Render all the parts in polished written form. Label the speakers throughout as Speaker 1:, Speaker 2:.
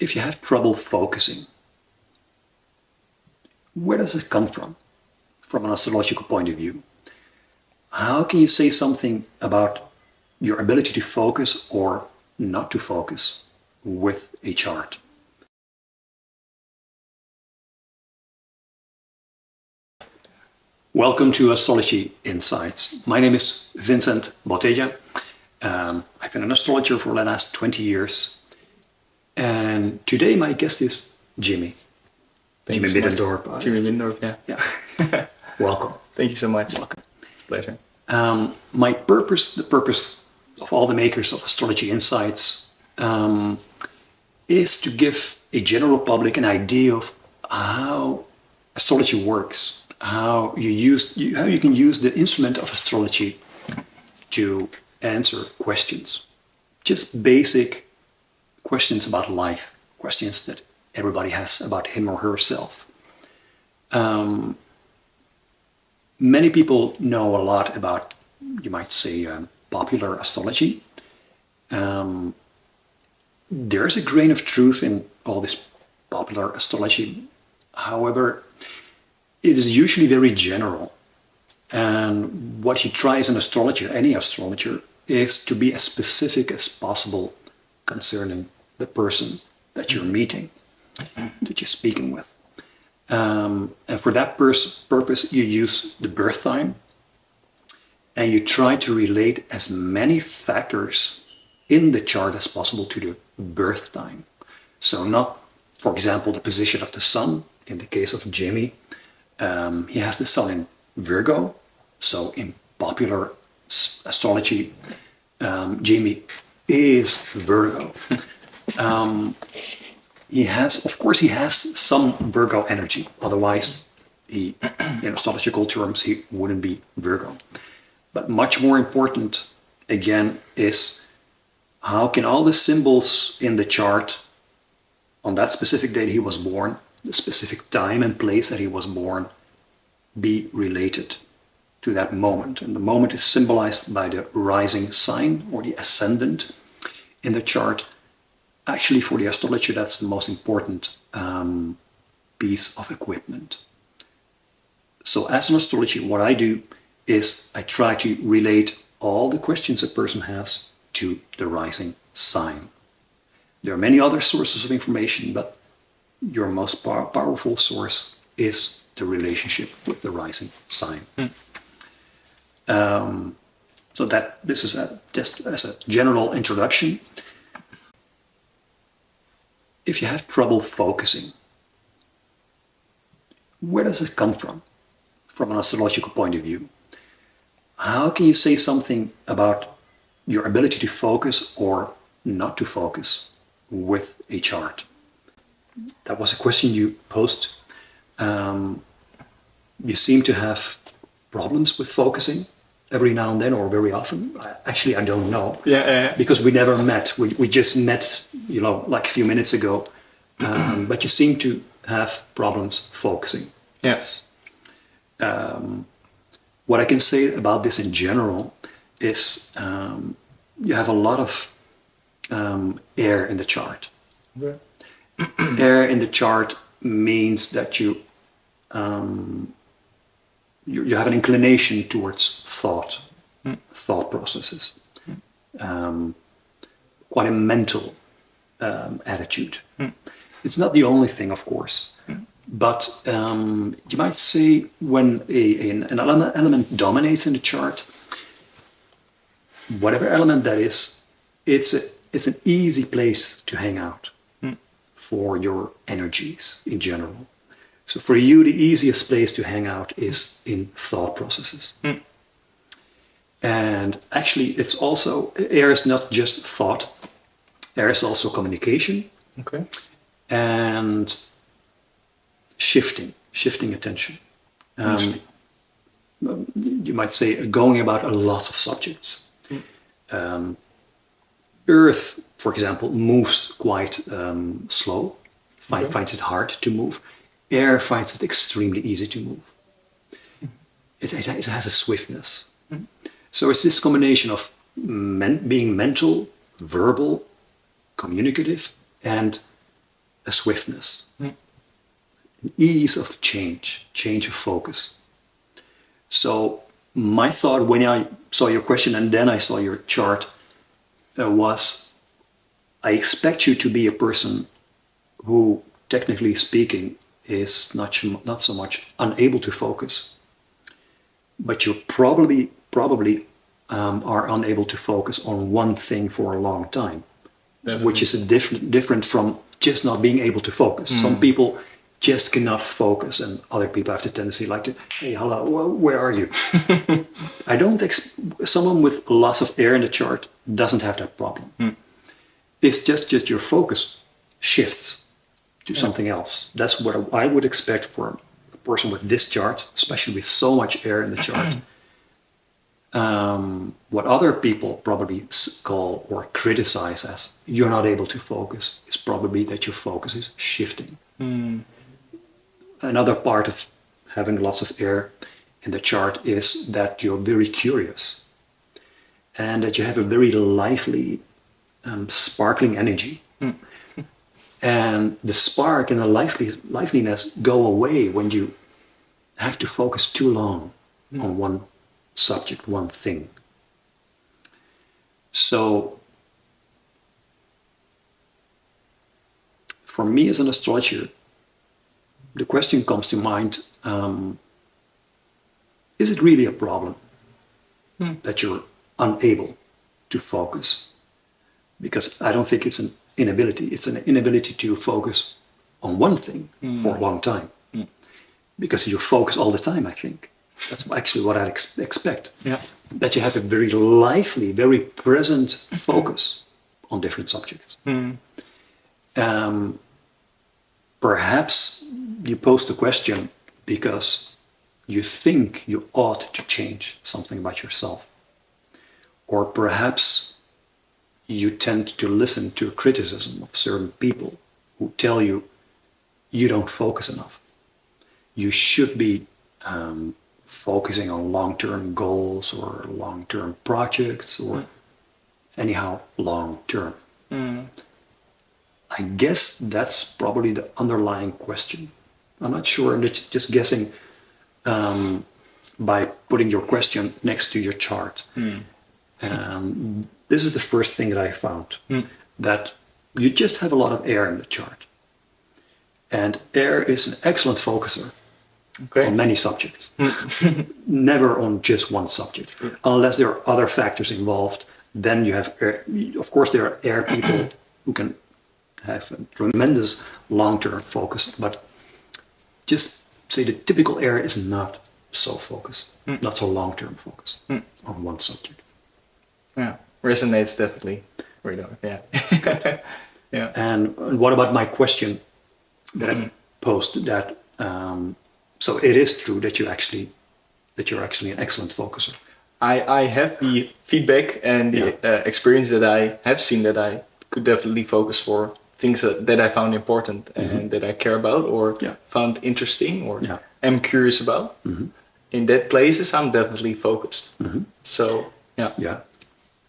Speaker 1: If you have trouble focusing, where does it come from an astrological point of view? How can you say something about your ability to focus or not to focus with a chart? Welcome to Astrology Insights. My name is Vincent. I've been an astrologer for the last 20 years. And today my guest is Jimmy.
Speaker 2: Jimmy
Speaker 1: Middendorp.
Speaker 2: Jimmy Middendorp,
Speaker 1: Yeah. Welcome.
Speaker 2: Thank you so much.
Speaker 1: Welcome.
Speaker 2: It's a pleasure.
Speaker 1: The purpose of all the makers of Astrology Insights is to give a general public an idea of how astrology works, how you can use the instrument of astrology to answer questions, just basic questions about life, questions that everybody has about him or herself. Many people know a lot about, you might say, popular astrology. There's a grain of truth in all this popular astrology. However, it is usually very general. And what you try as an astrologer, any astrologer, is to be as specific as possible concerning the person that you're meeting, that you're speaking with. And for that purpose, you use the birth time, and you try to relate as many factors in the chart as possible to the birth time. So not, for example, the position of the sun. In the case of Jimmy, he has the sun in Virgo. So in popular astrology, Jimmy is Virgo. He has some Virgo energy. Otherwise, in astrological terms, he wouldn't be Virgo. But much more important, again, is how can all the symbols in the chart on that specific date he was born, the specific time and place that he was born, be related to that moment. And the moment is symbolized by the rising sign or the ascendant in the chart. Actually, for the astrologer, that's the most important piece of equipment. So as an astrologer, what I do is I try to relate all the questions a person has to the rising sign. There are many other sources of information, but your most powerful source is the relationship with the rising sign. So that this is just as a general introduction. If you have trouble focusing, where does it come from an astrological point of view? How can you say something about your ability to focus or not to focus with a chart? That was a question you posed. You seem to have problems with focusing every now and then, or very often. Actually, I don't know. Because we never met. We just met, like a few minutes ago. But you seem to have problems focusing.
Speaker 2: Yes.
Speaker 1: What I can say about this in general is you have a lot of air in the chart.
Speaker 2: Okay.
Speaker 1: Air in the chart means that you have an inclination towards thought processes, quite a mental attitude. It's not the only thing, of course, but you might say when an element dominates in the chart, whatever element that is, it's an easy place to hang out for your energies in general. So for you, the easiest place to hang out is in thought processes. And actually, it's also, air is not just thought, air is also communication.
Speaker 2: Okay.
Speaker 1: And shifting attention. You might say going about a lot of subjects. Earth, for example, moves quite slow, finds it hard to move. Air finds it extremely easy to move. It has a swiftness. So it's this combination of being mental, verbal, communicative, and a swiftness, an ease of change of focus. So my thought when I saw your question and then I saw your chart was, I expect you to be a person who, technically speaking, is not so much unable to focus, but you probably are unable to focus on one thing for a long time, which is different from just not being able to focus. Some people just cannot focus, and other people have the tendency like to, hey, hello, where are you? I don't someone with lots of air in the chart doesn't have that problem. It's just your focus shifts to something else. That's what I would expect for a person with this chart, especially with so much air in the chart. What other people probably call or criticize as you're not able to focus is probably that your focus is shifting. Another part of having lots of air in the chart is that you're very curious and that you have a very lively, sparkling energy. And the spark and the liveliness go away when you have to focus too long on one subject, one thing. So for me as an astrologer, the question comes to mind, is it really a problem that you're unable to focus? Because I don't think it's an inability. It's an inability to focus on one thing for a long time. Because you focus all the time, I think. That's actually what I expect.
Speaker 2: Yeah.
Speaker 1: That you have a very lively, very present focus on different subjects. Perhaps you pose the question because you think you ought to change something about yourself. Or perhaps you tend to listen to criticism of certain people who tell you you don't focus enough. You should be focusing on long-term goals or long-term projects or anyhow long-term. I guess that's probably the underlying question. I'm not sure, I'm just guessing by putting your question next to your chart. This is the first thing that I found, that you just have a lot of air in the chart. And air is an excellent focuser on many subjects. Never on just one subject. Unless there are other factors involved, then you have air. Of course, there are air people who can have a tremendous long-term focus, but just say the typical air is not so focused, not so long-term focused on one subject.
Speaker 2: Yeah, resonates definitely. Yeah. Yeah.
Speaker 1: And what about my question that I posed? That so it is true that you're actually an excellent focuser.
Speaker 2: I have the feedback and the experience that I have seen that I could definitely focus for things that I found important and that I care about or found interesting or am curious about. In that places, I'm definitely focused. So, yeah.
Speaker 1: Yeah.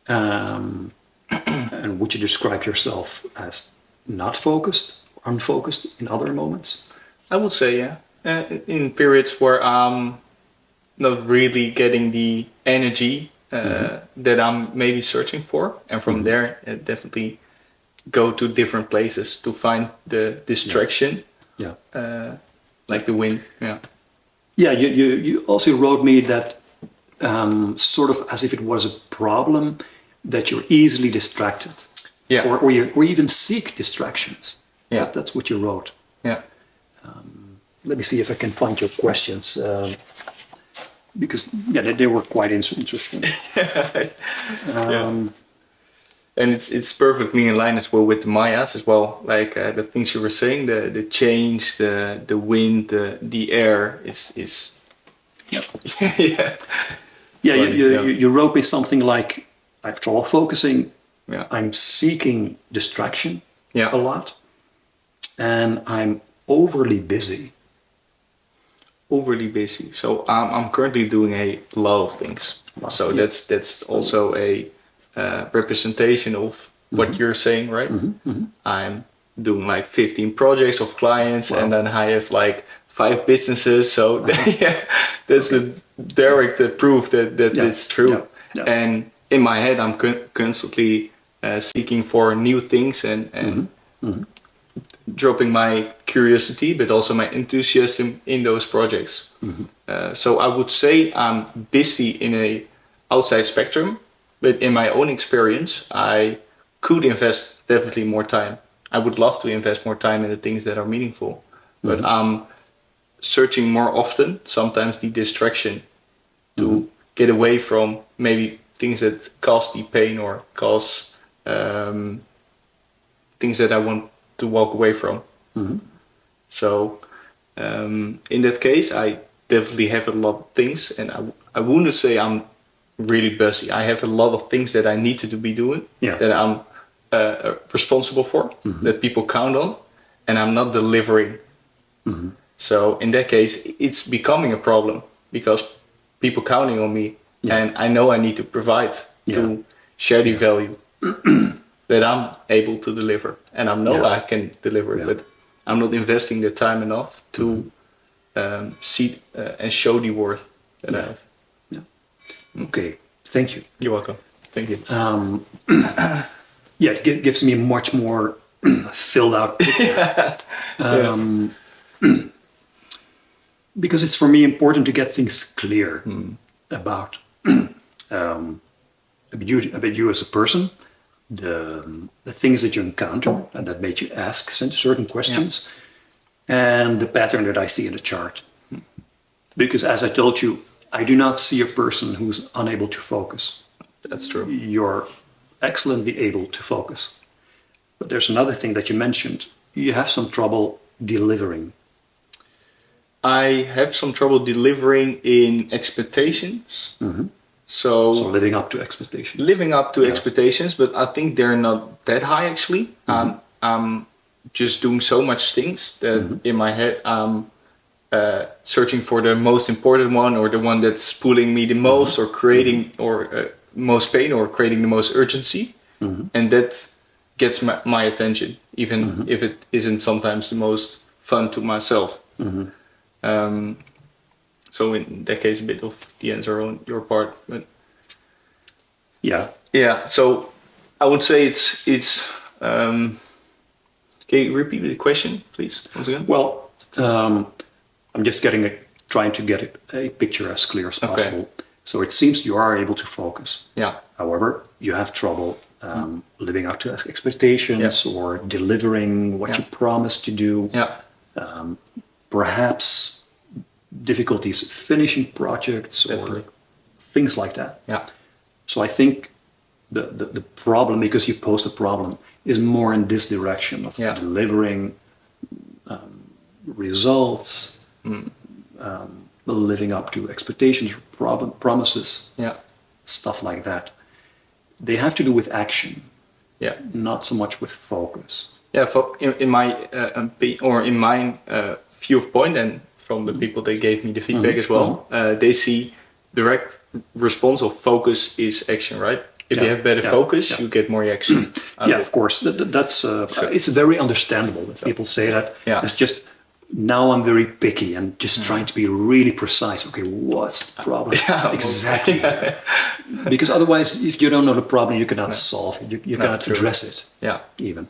Speaker 1: And would you describe yourself as not focused, unfocused in other moments?
Speaker 2: I would say, yeah. In periods where I'm not really getting the energy that I'm maybe searching for. And from there, definitely go to different places to find the distraction.
Speaker 1: Yeah.
Speaker 2: Like the wind. Yeah.
Speaker 1: Yeah, you also wrote me that sort of as if it was a problem that you're easily distracted.
Speaker 2: Yeah.
Speaker 1: Or even seek distractions.
Speaker 2: Yeah.
Speaker 1: That's what you wrote.
Speaker 2: Yeah.
Speaker 1: Let me see if I can find your questions. Because they were quite interesting.
Speaker 2: And it's perfectly in line as well with the Mayas as well. Like the things you were saying, the change, the wind, the air is
Speaker 1: Yeah.
Speaker 2: yeah.
Speaker 1: You wrote me something like, I have trouble focusing.
Speaker 2: Yeah.
Speaker 1: I'm seeking distraction
Speaker 2: Yeah.
Speaker 1: a lot. And I'm overly busy.
Speaker 2: Overly busy. So I'm currently doing a lot of things. So that's also a representation of what you're saying, right? I'm doing like 15 projects of clients, and then I have like 5 businesses. So yeah, that's a direct proof that it's true.
Speaker 1: Yeah. Yeah.
Speaker 2: And in my head, I'm constantly seeking for new things and dropping my curiosity, but also my enthusiasm in those projects. So I would say I'm busy in a outside spectrum, but in my own experience, I could invest definitely more time. I would love to invest more time in the things that are meaningful, but I'm searching more often, sometimes the distraction to get away from maybe things that cause the pain or cause things that I want to walk away from. So in that case, I definitely have a lot of things, and I wouldn't say I'm really busy. I have a lot of things that I need to be doing, that I'm responsible for, that people count on, and I'm not delivering. So in that case, it's becoming a problem because people counting on me, and I know I need to provide to share the value that I'm able to deliver, and I know I can deliver it, but I'm not investing the time enough to see and show the worth that I have.
Speaker 1: Okay, thank you.
Speaker 2: You're welcome. Thank you.
Speaker 1: It gives me a much more filled out picture. Because it's for me important to get things clear about about you as a person, the things that you encounter and that made you ask certain questions, and the pattern that I see in the chart. Because as I told you, I do not see a person who's unable to focus.
Speaker 2: That's true.
Speaker 1: You're excellently able to focus. But there's another thing that you mentioned. You have some trouble delivering.
Speaker 2: I have some trouble delivering in expectations. So
Speaker 1: living up to expectations.
Speaker 2: Living up to expectations, but I think they're not that high actually. I'm just doing so much things that in my head I'm searching for the most important one, or the one that's pulling me the most, or creating or most pain, or creating the most urgency, and that gets my attention, even if it isn't sometimes the most fun to myself. So in that case, a bit of the answer on your part, but so I would say it's. Can you repeat the question, please, once again?
Speaker 1: Well, I'm just trying to get a picture as clear as possible. Okay. So it seems you are able to focus. However, you have trouble living up to expectations or delivering what you promised to do. Perhaps difficulties finishing projects or things like that. So I think the problem, because you posed a problem, is more in this direction of delivering results, living up to expectations, promises, stuff like that. They have to do with action, not so much with focus.
Speaker 2: In my view of point, and from the people that gave me the feedback as well, they see direct response of focus is action, right? If you have better focus, you get more action.
Speaker 1: Of course. That's it's very understandable that people say that. It's just, now I'm very picky and just trying to be really precise. Okay, what's the problem? Exactly. Because otherwise, if you don't know the problem, you cannot solve it. You cannot address it. Even.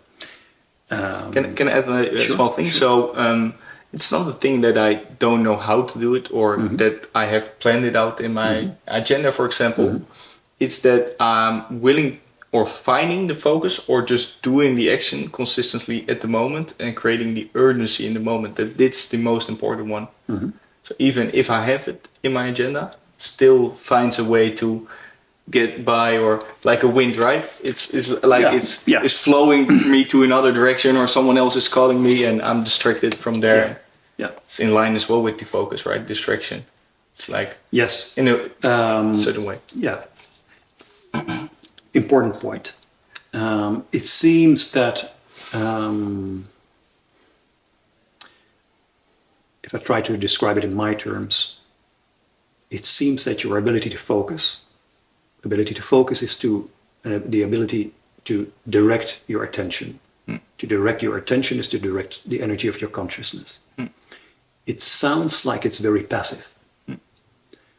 Speaker 2: Can I add a small thing? Sure. So it's not a thing that I don't know how to do it, or that I have planned it out in my agenda, for example. It's that I'm willing or finding the focus, or just doing the action consistently at the moment and creating the urgency in the moment. That's the most important one. So even if I have it in my agenda, still finds a way to get by, or like a wind, right? It's flowing me to another direction, or someone else is calling me and I'm distracted from there. It's in line as well with the focus, right? Distraction. It's like in a certain way.
Speaker 1: Important point. It seems that if I try to describe it in my terms, it seems that your ability to focus is the ability to direct your attention To direct your attention is to direct the energy of your consciousness. It sounds like it's very passive.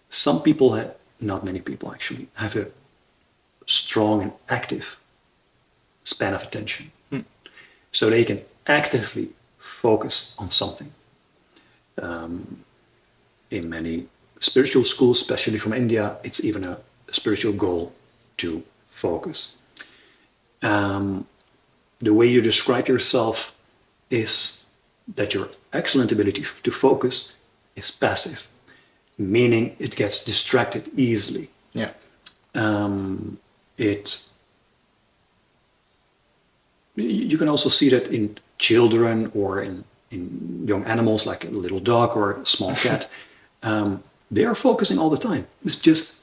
Speaker 1: Some people, not many people actually, have a strong and active span of attention. So they can actively focus on something. In many spiritual schools, especially from India, it's even a spiritual goal to focus. The way you describe yourself is that your excellent ability to focus is passive, meaning it gets distracted easily.
Speaker 2: Yeah.
Speaker 1: You can also see that in children or in young animals like a little dog or a small cat. They are focusing all the time. It's just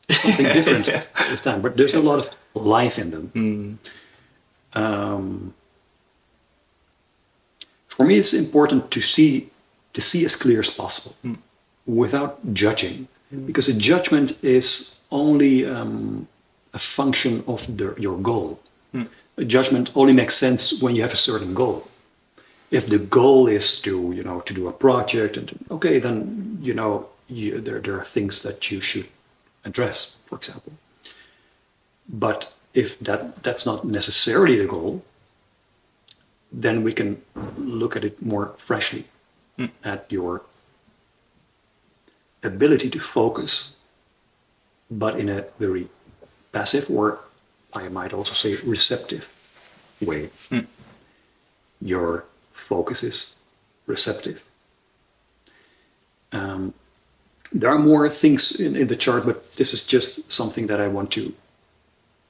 Speaker 1: something different this time, but there's a lot of life in them. For me, it's important to see as clear as possible without judging, because a judgment is only a function of your goal. A judgment only makes sense when you have a certain goal. If the goal is to do a project, then there are things that you should address, for example. But if that's not necessarily the goal, then we can look at it more freshly, at your ability to focus, but in a very passive, or I might also say receptive way. Your focus is receptive. There are more things in the chart, but this is just something that I want to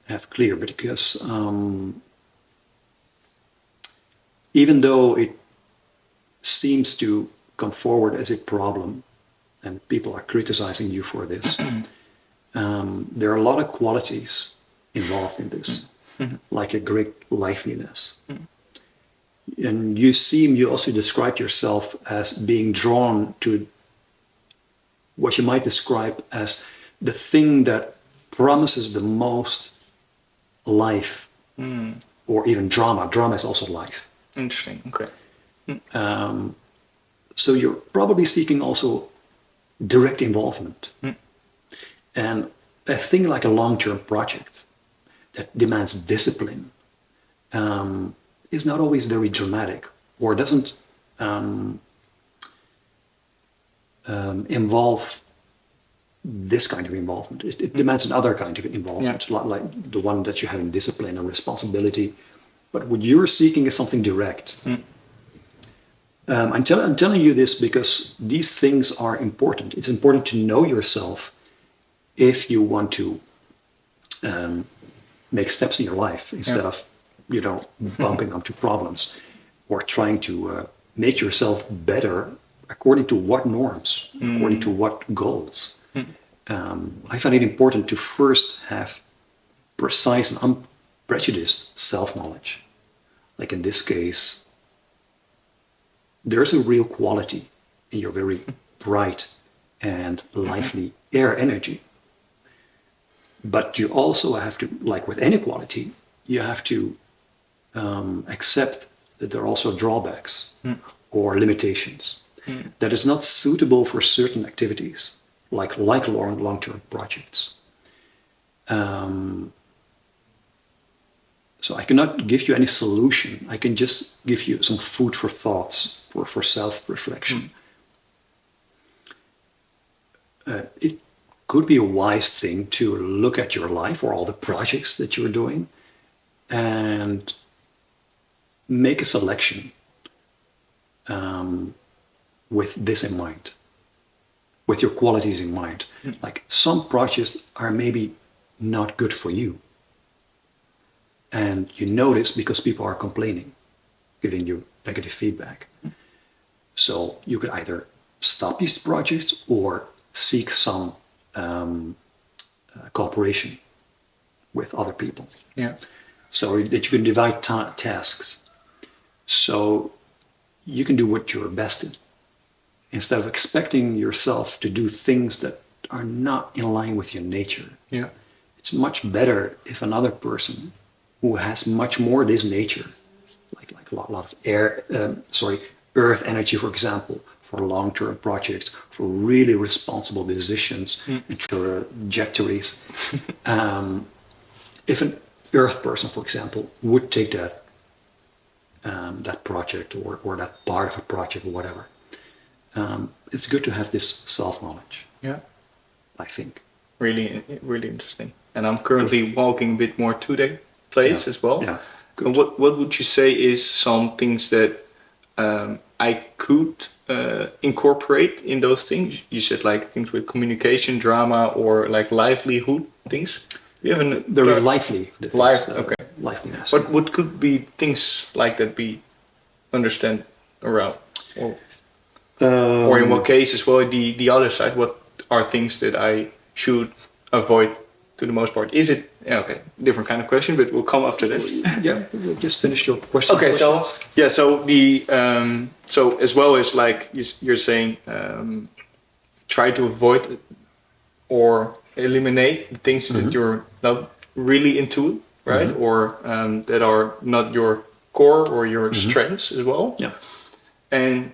Speaker 1: have clear, because even though it seems to come forward as a problem and people are criticizing you for this, there are a lot of qualities involved in this, like a great liveliness. And you also described yourself as being drawn to what you might describe as the thing that promises the most life, or even drama. Drama is also life.
Speaker 2: Interesting. Okay.
Speaker 1: So you're probably seeking also direct involvement. And a thing like a long-term project that demands discipline is not always very dramatic, or doesn't involve this kind of involvement. It demands another kind of involvement, like the one that you have in discipline and responsibility. But what you're seeking is something direct. I'm telling you this because these things are important. It's important to know yourself if you want to make steps in your life instead of bumping into problems or trying to make yourself better according to what norms, according to what goals. I find it important to first have precise and unprejudiced self-knowledge. Like in this case, there's a real quality in your very bright and lively air energy. But you also have to, like with any quality, you have to accept that there are also drawbacks or limitations. That is not suitable for certain activities, like long-term projects. So I cannot give you any solution. I can just give you some food for thoughts, for self-reflection. It could be a wise thing to look at your life or all the projects that you're doing and make a selection with this in mind, with your qualities in mind. Like some projects are maybe not good for you. And you know this because people are complaining, giving you negative feedback. So you could either stop these projects or seek some cooperation with other people. So that you can divide tasks. So you can do what you're best in, instead of expecting yourself to do things that are not in line with your nature. It's much better if another person who has much more this nature, like a lot of earth energy, for example, for long-term projects, for really responsible decisions and trajectories. If an earth person, for example, would take that project or that part of a project or whatever, it's good to have this self-knowledge.
Speaker 2: Yeah.
Speaker 1: I think.
Speaker 2: Really, really interesting. And I'm currently walking a bit more to that place as well.
Speaker 1: Yeah.
Speaker 2: And what would you say is some things that I could incorporate in those things? You said like things with communication, drama, or like livelihood things. You have
Speaker 1: very lively.
Speaker 2: Okay.
Speaker 1: Liveliness.
Speaker 2: What could be things like that be understand around? Or in what case as well, the other side, what are things that I should avoid to the most part? Is it, okay, different kind of question, but we'll come after that.
Speaker 1: Yeah, we'll just finish your question.
Speaker 2: Okay, so as well as like you're saying, try to avoid or eliminate the things that you're not really into, right? Or that are not your core or your strengths as well.
Speaker 1: Yeah.
Speaker 2: And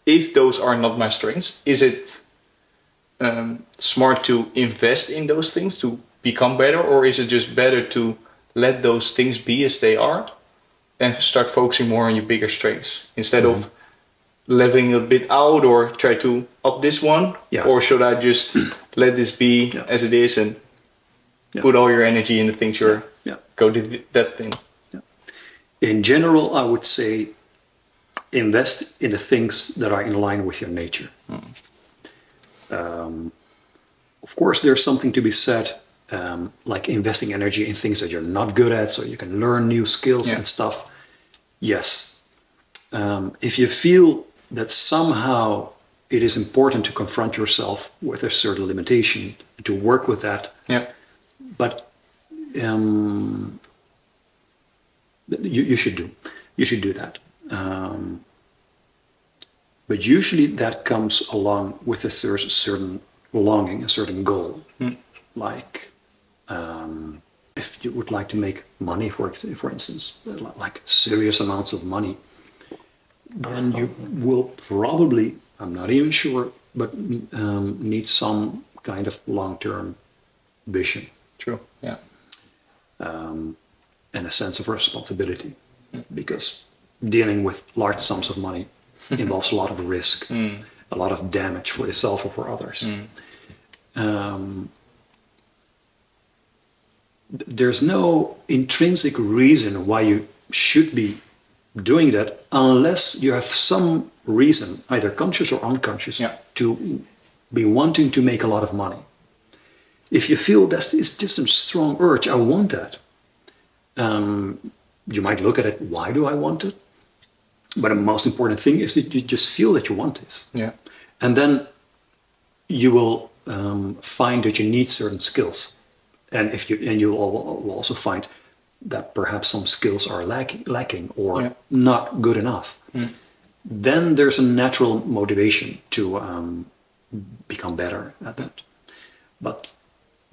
Speaker 2: if those are not my strengths, is it smart to invest in those things to become better, or is it just better to let those things be as they are and start focusing more on your bigger strengths instead of leveling a bit out or try to up this one?
Speaker 1: Yeah.
Speaker 2: Or should I just let this be as it is and put all your energy in the things you're go to that thing?
Speaker 1: Yeah. In general, I would say invest in the things that are in line with your nature. Of course, there's something to be said, like investing energy in things that you're not good at, so you can learn new skills and stuff. Yes. If you feel that somehow it is important to confront yourself with a certain limitation, to work with that, but you should do that. But usually that comes along with a certain longing, a certain goal. Like if you would like to make money, for instance, like serious amounts of money, then you will probably, I'm not even sure, but need some kind of long-term vision.
Speaker 2: True, yeah.
Speaker 1: And a sense of responsibility, because dealing with large sums of money involves a lot of risk, a lot of damage for yourself or for others. There's no intrinsic reason why you should be doing that unless you have some reason, either conscious or unconscious, to be wanting to make a lot of money. If you feel that it's just a strong urge, I want that, you might look at it, why do I want it? But the most important thing is that you just feel that you want this. Yeah. And then you will find that you need certain skills. And you will also find that perhaps some skills are lacking or not good enough. Then there's a natural motivation to become better at that. But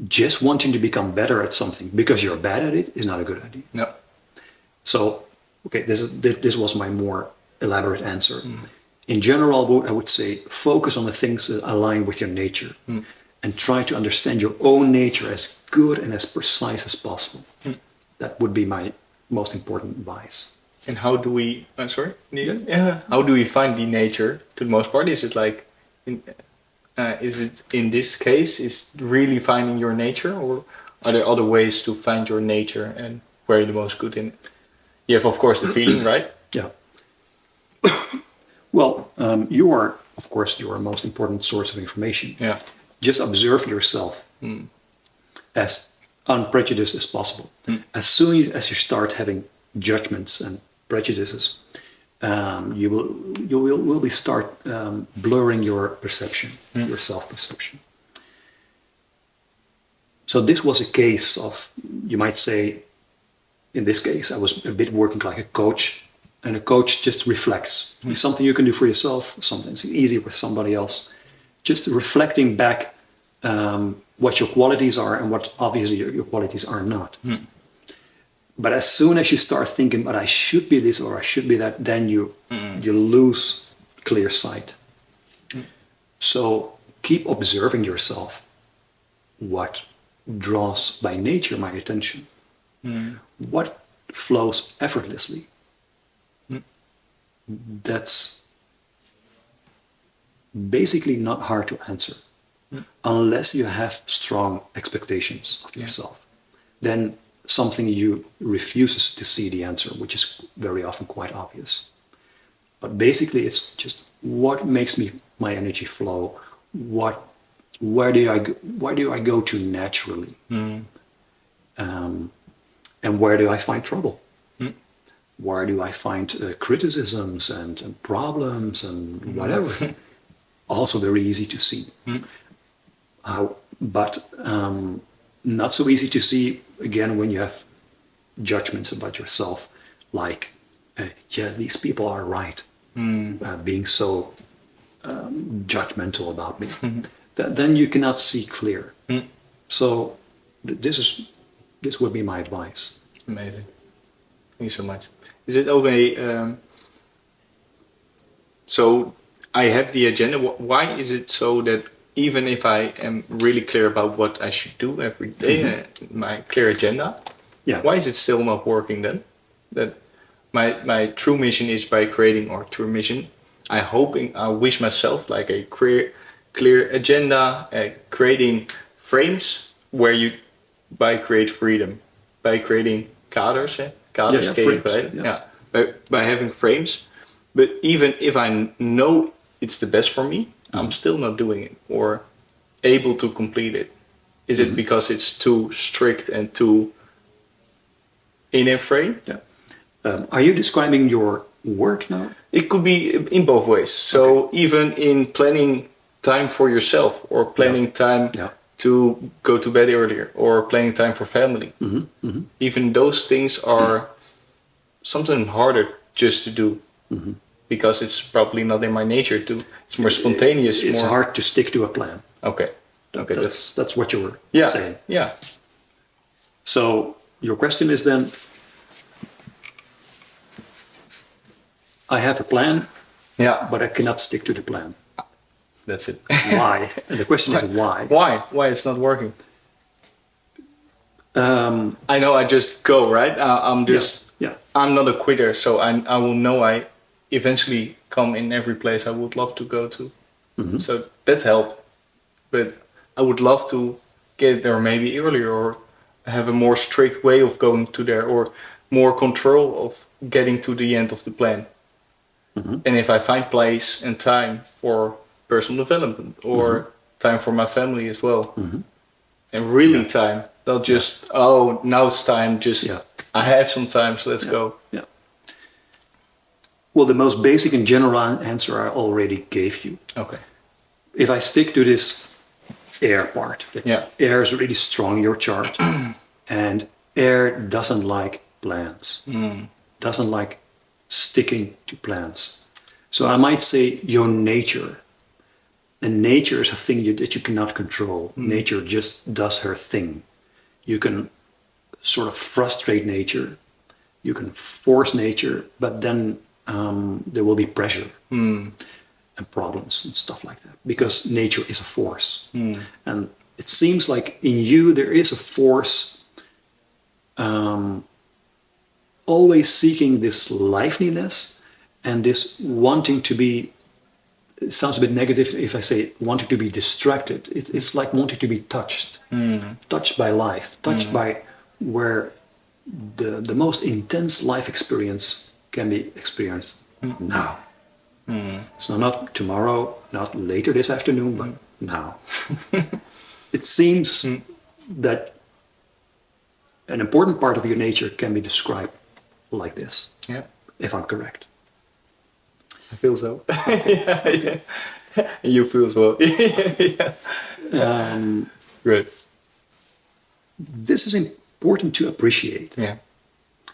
Speaker 1: just wanting to become better at something because you're bad at it is not a good idea. No. So, okay, this was my more elaborate answer. In general, I would say focus on the things that align with your nature and try to understand your own nature as good and as precise as possible. That would be my most important advice.
Speaker 2: And how do we, how do we find the nature to the most part? Is it like, is it in this case, is really finding your nature, or are there other ways to find your nature and where you're the most good in it? You have, of course, the feeling, right?
Speaker 1: Yeah. Well, you are, of course, your most important source of information. Yeah. Just observe yourself as unprejudiced as possible. As soon as you start having judgments and prejudices, you will start blurring your perception, your self-perception. So this was a case of, you might say, in this case, I was a bit working like a coach, and a coach just reflects. It's something you can do for yourself, sometimes easy with somebody else. Just reflecting back what your qualities are and what obviously your qualities are not. But as soon as you start thinking, but I should be this or I should be that, then you lose clear sight. So keep observing yourself. What draws by nature my attention? What flows effortlessly? That's basically not hard to answer, unless you have strong expectations of yourself. Then something you refuses to see the answer, which is very often quite obvious. But basically, it's just what makes my energy flow. Where do I go to naturally, and where do I find trouble? Where do I find criticisms and problems and whatever? Also very easy to see. But not so easy to see, again, when you have judgments about yourself, like, yeah, these people are right, being so judgmental about me. Then you cannot see clear. So this would be my advice.
Speaker 2: Amazing. Thank you so much. Is it okay? So I have the agenda. Why is it so that even if I am really clear about what I should do every day, my clear agenda, why is it still not working then? That my true mission is by creating, or true mission, I wish myself like a clear agenda, creating frames where you create freedom, by creating kaders, by having frames. But even if I know it's the best for me, I'm still not doing it or able to complete it. Is it because it's too strict and too in a frame?
Speaker 1: Are you describing your work now?
Speaker 2: It could be in both ways. So even in planning time for yourself, or planning time to go to bed earlier, or planning time for family. Even those things are something harder just to do, because it's probably not in my nature to. It's more spontaneous.
Speaker 1: It's hard to stick to a plan.
Speaker 2: Okay,
Speaker 1: that's what you were saying.
Speaker 2: Yeah.
Speaker 1: So your question is then, I have a plan, but I cannot stick to the plan.
Speaker 2: That's it.
Speaker 1: Why? And the question is why?
Speaker 2: Why it's not working? I know I just go, right? I'm not a quitter, so I will know I eventually come in every place I would love to go to. So that's help. But I would love to get there maybe earlier, or have a more strict way of going to there, or more control of getting to the end of the plan. And if I find place and time for personal development, or time for my family as well, and really time, not just, now it's time, just I have some time, so let's go.
Speaker 1: Well, the most basic and general answer I already gave you.
Speaker 2: Okay.
Speaker 1: If I stick to this air part, air is really strong in your chart, and air doesn't like plans, doesn't like sticking to plans. So I might say your nature, and nature is a thing that you cannot control. Nature just does her thing. You can sort of frustrate nature, you can force nature, but then there will be pressure and problems and stuff like that, because nature is a force. And it seems like in you there is a force always seeking this liveliness and this wanting to be, it sounds a bit negative if I say wanting to be distracted. It's like wanting to be touched, touched by life, touched by where the most intense life experience can be experienced now. So not tomorrow, not later this afternoon, but now. It seems that an important part of your nature can be described like this, if I'm correct.
Speaker 2: I feel so. Yeah. You feel as well. Great.
Speaker 1: This is important to appreciate.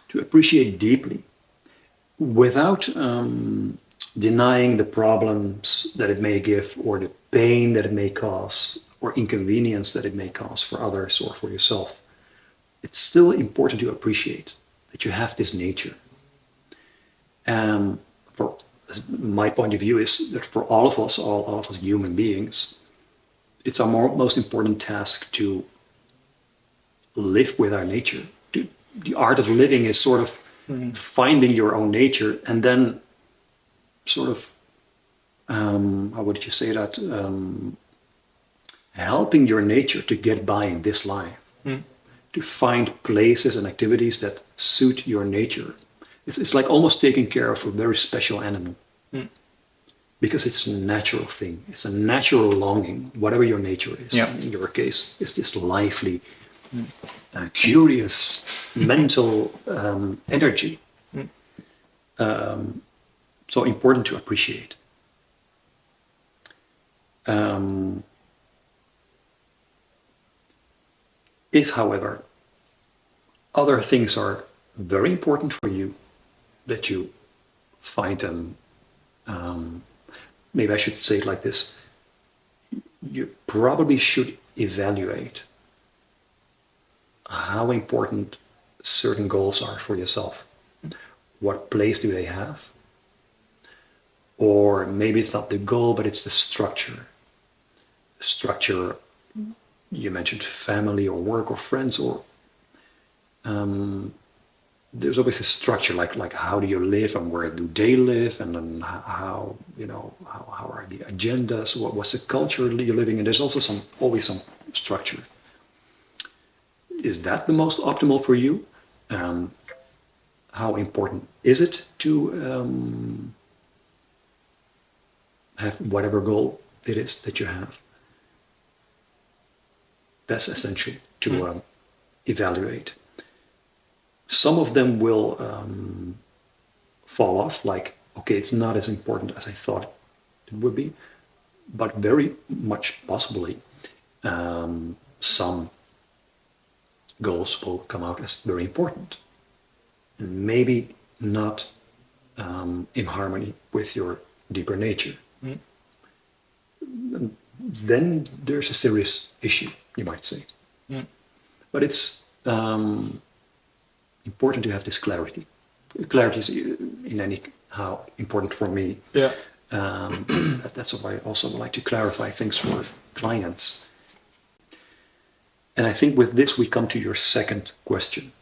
Speaker 1: To appreciate deeply, without denying the problems that it may give, or the pain that it may cause, or inconvenience that it may cause for others or for yourself. It's still important to appreciate. that you have this nature. For my point of view is that for all of us human beings, it's our most important task to live with our nature. The art of living is sort of finding your own nature and then sort of, how would you say that? Helping your nature to get by in this life, to find places and activities that suit your nature. It's like almost taking care of a very special animal, because it's a natural thing. It's a natural longing, whatever your nature is.
Speaker 2: Yeah.
Speaker 1: In your case, it's this lively, curious, mental energy. So important to appreciate. If, however, other things are very important for you, that you find them, maybe I should say it like this, you probably should evaluate how important certain goals are for yourself. What place do they have? Or maybe it's not the goal, but it's the structure. Structure, you mentioned family or work or friends, or there's always a structure, like how do you live and where do they live, and then how are the agendas, what's the culture you're living in. There's also always some structure. Is that the most optimal for you? How important is it to have whatever goal it is that you have? That's essential to evaluate. Some of them will fall off, like, okay, it's not as important as I thought it would be, but very much possibly some goals will come out as very important, and maybe not in harmony with your deeper nature. Then there's a serious issue, you might say. But it's important to have this clarity. Clarity is in any how important for me.
Speaker 2: Yeah.
Speaker 1: That's why I also like to clarify things for clients. And I think with this we come to your second question.